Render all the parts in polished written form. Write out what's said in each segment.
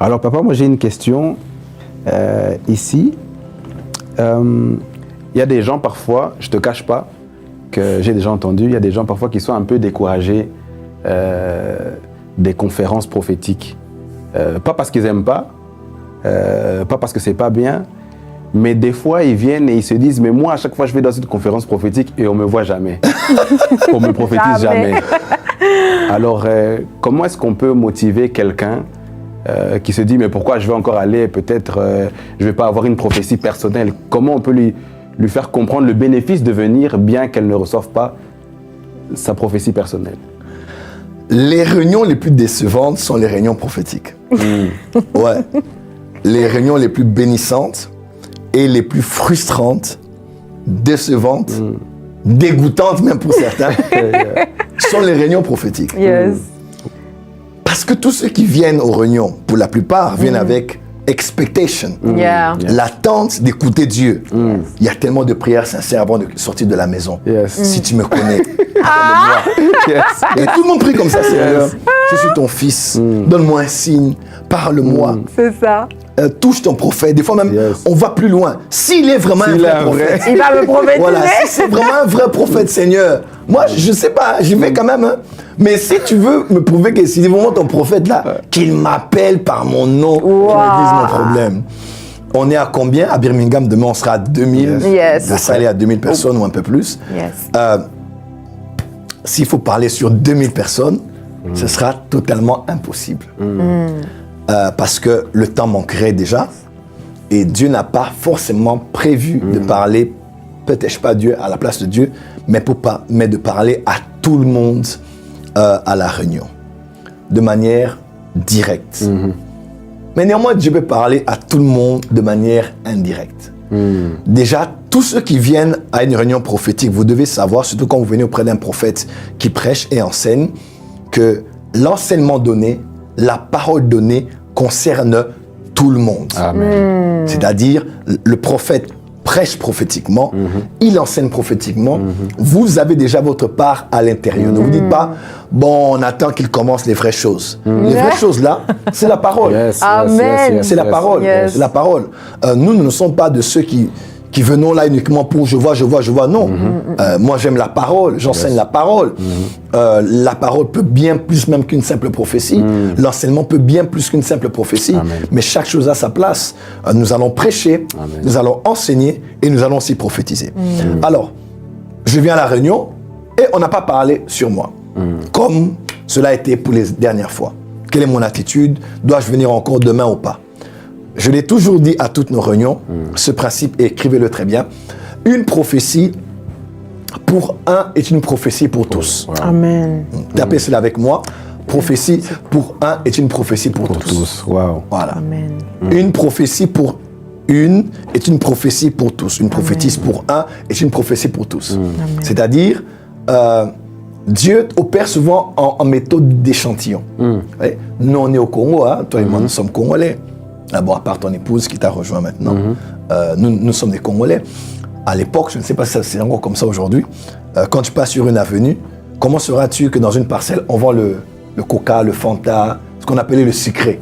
Alors, papa, moi, j'ai une question. Ici, il y a des gens parfois, je te cache pas, que j'ai déjà entendu, il y a des gens parfois qui sont un peu découragés des conférences prophétiques. Pas parce qu'ils n'aiment pas parce que c'est pas bien, mais des fois ils viennent et ils se disent, mais moi à chaque fois je vais dans une conférence prophétique et on me voit jamais. On me prophétise jamais. Alors comment est-ce qu'on peut motiver quelqu'un qui se dit, mais pourquoi je vais encore aller, peut-être je vais pas avoir une prophétie personnelle. Comment on peut lui faire comprendre le bénéfice de venir, bien qu'elle ne reçoive pas sa prophétie personnelle? Les réunions les plus décevantes sont les réunions prophétiques. Ouais. Les réunions les plus bénissantes et les plus frustrantes, décevantes, dégoûtantes même pour certains, sont les réunions prophétiques. Yes. Parce que tous ceux qui viennent aux réunions, pour la plupart, viennent avec expectation, Yeah. l'attente d'écouter Dieu. Il y a tellement de prières sincères avant de sortir de la maison. Si tu me connais, parle-moi. Et tout le monde prie comme ça, Seigneur. Je suis ton fils, donne-moi un signe, parle-moi. C'est ça. Touche ton prophète. Des fois même, on va plus loin. S'il est vraiment un vrai prophète, Il va me prophétiser. voilà, si c'est vraiment un vrai prophète, Seigneur, moi, je sais pas, j'y vais quand même. Hein. Mais si tu veux me prouver que c'est vraiment ton prophète là, qu'il m'appelle par mon nom, je me dise mon problème. On est à combien? À Birmingham, demain, on sera à 2000. Yes. De ça aller à 2000 personnes ou un peu plus. Yes. S'il faut parler sur 2000 personnes, ce sera totalement impossible. Parce que le temps manquerait déjà. Et Dieu n'a pas forcément prévu de parler, peut-être pas Dieu à la place de Dieu, mais de parler à tout le monde à la réunion, de manière directe. Mais néanmoins, Dieu peut parler à tout le monde de manière indirecte. Déjà, tous ceux qui viennent à une réunion prophétique, vous devez savoir, surtout quand vous venez auprès d'un prophète qui prêche et enseigne, que l'enseignement donné, la parole donnée concerne tout le monde. Amen. C'est-à-dire, le prophète prêche prophétiquement, il enseigne prophétiquement, vous avez déjà votre part à l'intérieur. Ne vous dites pas, bon, on attend qu'il commence les vraies choses. Les vraies choses là, c'est la parole. Amen. C'est la parole. Yes. C'est la parole. Nous ne sommes pas de ceux qui venons là uniquement pour je vois. Non. Moi, j'aime la parole. J'enseigne la parole. La parole peut bien plus même qu'une simple prophétie. L'enseignement peut bien plus qu'une simple prophétie. Amen. Mais chaque chose a sa place. Nous allons prêcher, nous allons enseigner et nous allons aussi prophétiser. Alors, je viens à la réunion et on n'a pas parlé sur moi. Comme cela a été pour les dernières fois. Quelle est mon attitude? Dois-je venir encore demain ou pas? Je l'ai toujours dit à toutes nos réunions, ce principe, et écrivez-le très bien. Une prophétie pour un est une prophétie pour tous. Wow. Amen. Tapez cela avec moi. Prophétie pour un est une prophétie pour tous. Wow. Voilà. Amen. Une prophétie pour une est une prophétie pour tous. Une prophétie pour un est une prophétie pour tous. C'est-à-dire, Dieu opère souvent en méthode d'échantillon. Ouais. Nous, on est au Congo, hein. Toi et moi, nous sommes Congolais. Bon, à part ton épouse qui t'a rejoint maintenant, nous sommes des Congolais. À l'époque, je ne sais pas si c'est encore comme ça aujourd'hui, quand tu passes sur une avenue, comment sauras-tu que dans une parcelle, on vend le coca, le Fanta, ce qu'on appelait le sucré?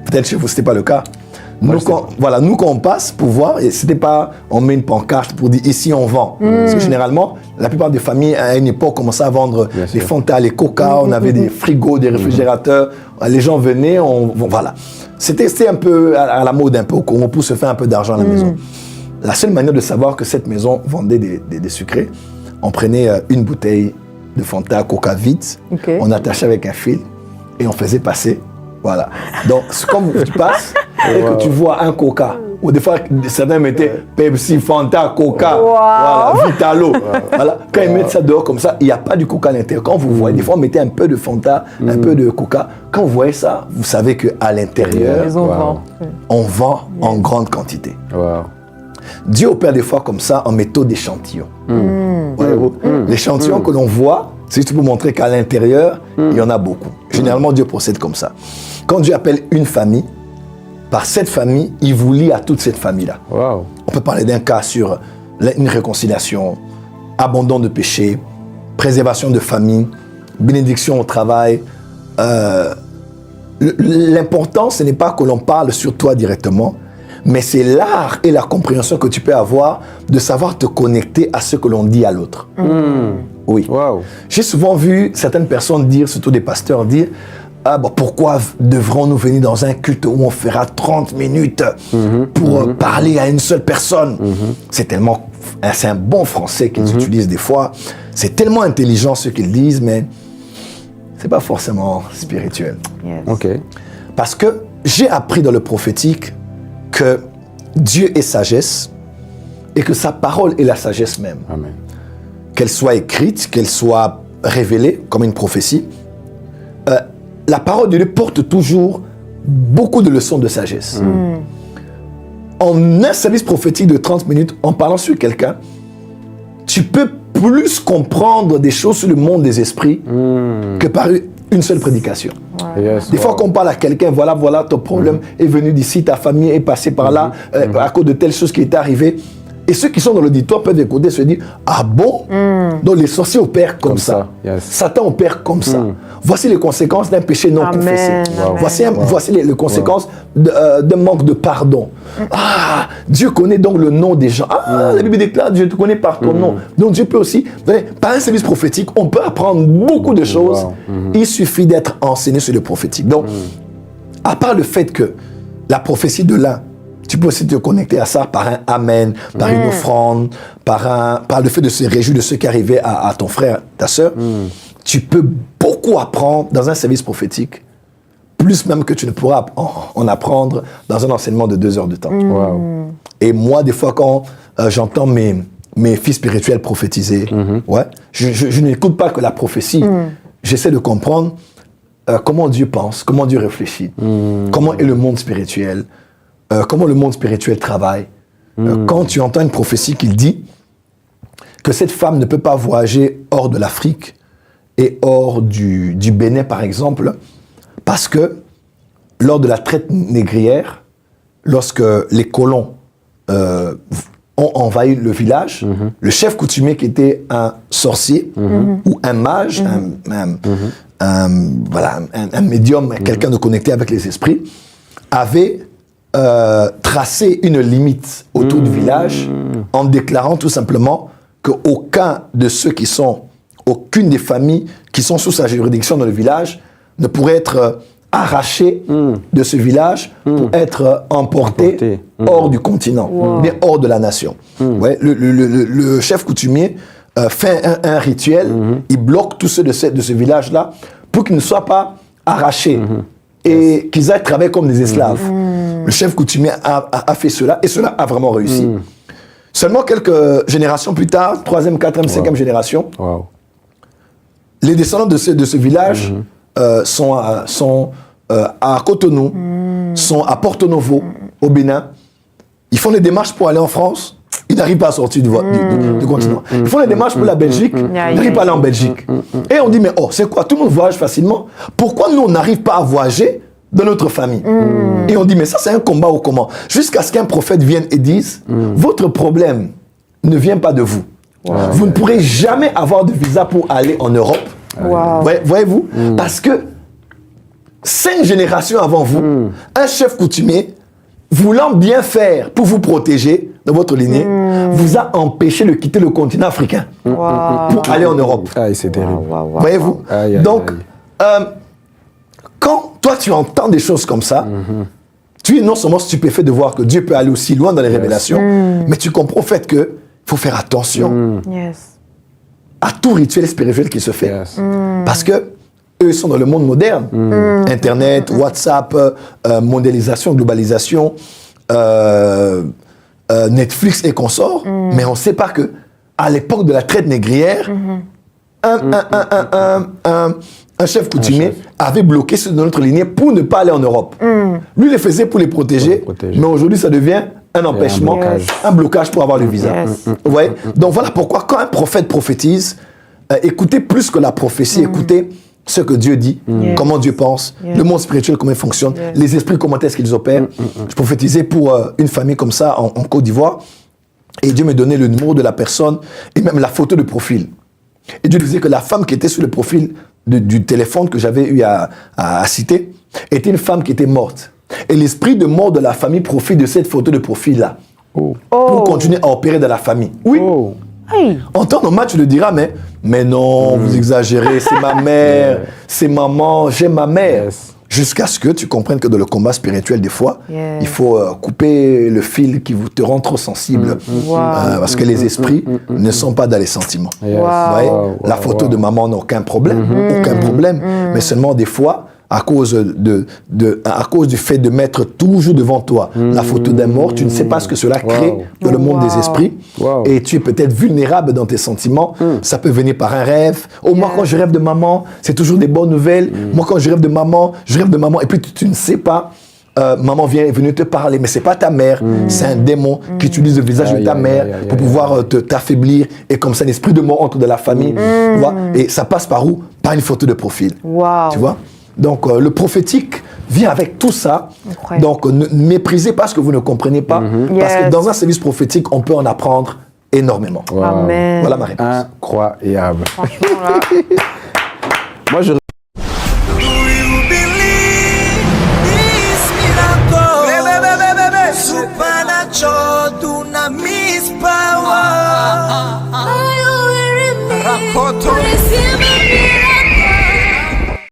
Peut-être chez vous, ce n'était pas le cas. Nous, quand on passe pour voir, et c'était pas, on met une pancarte pour dire ici on vend. Parce que généralement, la plupart des familles à une époque commençaient à vendre les Fanta, les Coca, on avait des frigos, des réfrigérateurs, les gens venaient, voilà. C'était un peu à la mode, un peu au Congo, pour se faire un peu d'argent à la maison. La seule manière de savoir que cette maison vendait des sucrés, on prenait une bouteille de Fanta, Coca vite, on attachait avec un fil et on faisait passer. Voilà. Donc, c'est comme tu passes et que tu vois un Coca. Ou des fois, certains mettaient Pepsi, Fanta, Coca, voilà, Vitalo. Voilà. Quand ils mettent ça dehors comme ça, il n'y a pas du Coca à l'intérieur. Quand vous voyez, des fois, on mettait un peu de Fanta, un peu de Coca. Quand vous voyez ça, vous savez qu'à l'intérieur, on vend en grande quantité. Wow. Dieu opère des fois comme ça en méthode d'échantillon. Voyez-vous, l'échantillon que l'on voit, c'est juste pour montrer qu'à l'intérieur, il y en a beaucoup. Généralement, Dieu procède comme ça. Quand Dieu appelle une famille, par cette famille, il vous lie à toute cette famille-là. Wow. On peut parler d'un cas sur une réconciliation, abandon de péché, préservation de famille, bénédiction au travail, l'important, ce n'est pas que l'on parle sur toi directement, mais c'est l'art et la compréhension que tu peux avoir de savoir te connecter à ce que l'on dit à l'autre. Oui. Wow. J'ai souvent vu certaines personnes dire, surtout des pasteurs, dire pourquoi devrons-nous venir dans un culte où on fera 30 minutes pour parler à une seule personne. C'est tellement... C'est un bon français qu'ils utilisent des fois. C'est tellement intelligent ce qu'ils disent, mais c'est pas forcément spirituel. Yes. Ok. Parce que j'ai appris dans le prophétique que Dieu est sagesse et que sa parole est la sagesse même. Amen. Qu'elle soit écrite, qu'elle soit révélée comme une prophétie, la parole de Dieu porte toujours beaucoup de leçons de sagesse. En un service prophétique de 30 minutes, en parlant sur quelqu'un, tu peux plus comprendre des choses sur le monde des esprits que par une seule prédication. Yes, Des fois qu'on parle à quelqu'un, voilà, ton problème est venu d'ici, ta famille est passée par là, à cause de telle chose qui est arrivée. Et ceux qui sont dans l'auditoire peuvent écouter et se dire, ah bon? Donc les sorciers opèrent comme ça. Yes. Satan opère comme ça. Voici les conséquences d'un péché non Amen, confessé. amen. Voici les conséquences d'un manque de pardon. Ah, Dieu connaît donc le nom des gens. Ah, la Bible déclare, Dieu te connaît par ton nom. Donc Dieu peut aussi, par un service prophétique, on peut apprendre beaucoup de choses. Il suffit d'être enseigné sur le prophétique. Donc, à part le fait que la prophétie de l'un, tu peux aussi te connecter à ça par un amen, par une offrande, par le fait de se réjouir de ce qui arrivait à ton frère, ta soeur. Tu peux beaucoup apprendre dans un service prophétique, plus même que tu ne pourras en apprendre dans un enseignement de 2 heures de temps. Wow. Et moi, des fois, quand j'entends mes fils spirituels prophétiser, je n'écoute pas que la prophétie. J'essaie de comprendre comment Dieu pense, comment Dieu réfléchit, comment est le monde spirituel, comment le monde spirituel travaille. Quand tu entends une prophétie qui dit que cette femme ne peut pas voyager hors de l'Afrique et hors du Bénin, par exemple, parce que lors de la traite négrière, lorsque les colons ont envahi le village, le chef coutumier qui était un sorcier ou un mage, un médium, quelqu'un de connecté avec les esprits, avait tracé une limite autour du village en déclarant tout simplement aucune des familles qui sont sous sa juridiction dans le village ne pourrait être arrachée de ce village pour être emportée hors du continent, bien hors de la nation. Ouais, le chef coutumier fait un rituel, il bloque tous ceux de ce village-là pour qu'ils ne soient pas arrachés et qu'ils aillent travailler comme des esclaves. Le chef coutumier a fait cela et cela a vraiment réussi. Seulement quelques générations plus tard, 3e, 4e, 5e génération, les descendants de ce village sont à Cotonou, sont à Porto Novo, au Bénin. Ils font des démarches pour aller en France, ils n'arrivent pas à sortir du continent. Ils font des démarches pour la Belgique, ils n'arrivent pas à aller en Belgique. Et on dit, mais c'est quoi? Tout le monde voyage facilement. Pourquoi nous, on n'arrive pas à voyager dans notre famille? Et on dit, mais ça, c'est un combat au comment? Jusqu'à ce qu'un prophète vienne et dise, votre problème ne vient pas de vous. Vous ne pourrez jamais avoir de visa pour aller en Europe. Voyez-vous? Parce que 5 générations avant vous, un chef coutumier, voulant bien faire pour vous protéger dans votre lignée, vous a empêché de quitter le continent africain pour aller en Europe. C'est terrible. Voyez-vous? Donc, quand toi tu entends des choses comme ça, tu es non seulement stupéfait de voir que Dieu peut aller aussi loin dans les révélations, mais tu comprends au fait qu'il faut faire attention à tout rituel spirituel qui se fait. Parce que eux sont dans le monde moderne. Internet, WhatsApp, mondialisation, globalisation, Netflix et consorts. Mais on ne sait pas que à l'époque de la traite négrière, un chef coutumier avait bloqué ceux de notre lignée pour ne pas aller en Europe. Lui, il le faisait pour les protéger, mais aujourd'hui, ça devient un empêchement, un blocage pour avoir le visa. Vous voyez? Donc voilà pourquoi, quand un prophète prophétise, écoutez plus que la prophétie, écoutez ce que Dieu dit, comment Dieu pense, le monde spirituel, comment il fonctionne, les esprits, comment est-ce qu'ils opèrent. Je prophétisais pour une famille comme ça en Côte d'Ivoire, et Dieu me donnait le numéro de la personne et même la photo de profil. Et Dieu disait que la femme qui était sur le profil du téléphone que j'avais eu à citer, était une femme qui était morte. Et l'esprit de mort de la famille profite de cette photo de profil-là pour continuer à opérer dans la famille. Oui. Oh. Hey. En temps normal, tu le diras, mais non, vous exagérez, c'est ma mère, c'est maman, j'ai ma mère. Yes. Jusqu'à ce que tu comprennes que dans le combat spirituel, des fois, Yes. il faut couper le fil qui te rend trop sensible. Wow. Parce que les esprits ne sont pas dans les sentiments. Yes. Wow. Vous voyez, Wow, la wow, photo wow. de maman n'a aucun problème, mais seulement des fois, à cause du fait de mettre toujours devant toi la photo d'un mort, tu ne sais pas ce que cela crée Wow. dans le monde des Wow. esprits, Wow. et tu es peut-être vulnérable dans tes sentiments. Ça peut venir par un rêve. Oh, moi, quand je rêve de maman, c'est toujours des bonnes nouvelles. Moi, quand je rêve de maman, et puis tu ne sais pas. Maman est venue te parler, mais c'est pas ta mère, c'est un démon qui utilise le visage de ta mère pour pouvoir t'affaiblir, et comme ça, l'esprit de mort entre de la famille, tu vois, et ça passe par où? Par une photo de profil, Wow. tu vois. Donc le prophétique vient avec tout ça. Incroyable. Donc ne méprisez pas ce que vous ne comprenez pas, parce que Yes. dans un service prophétique, on peut en apprendre énormément. Wow. Amen. Voilà ma réponse. Incroyable. Franchement, là. Moi, je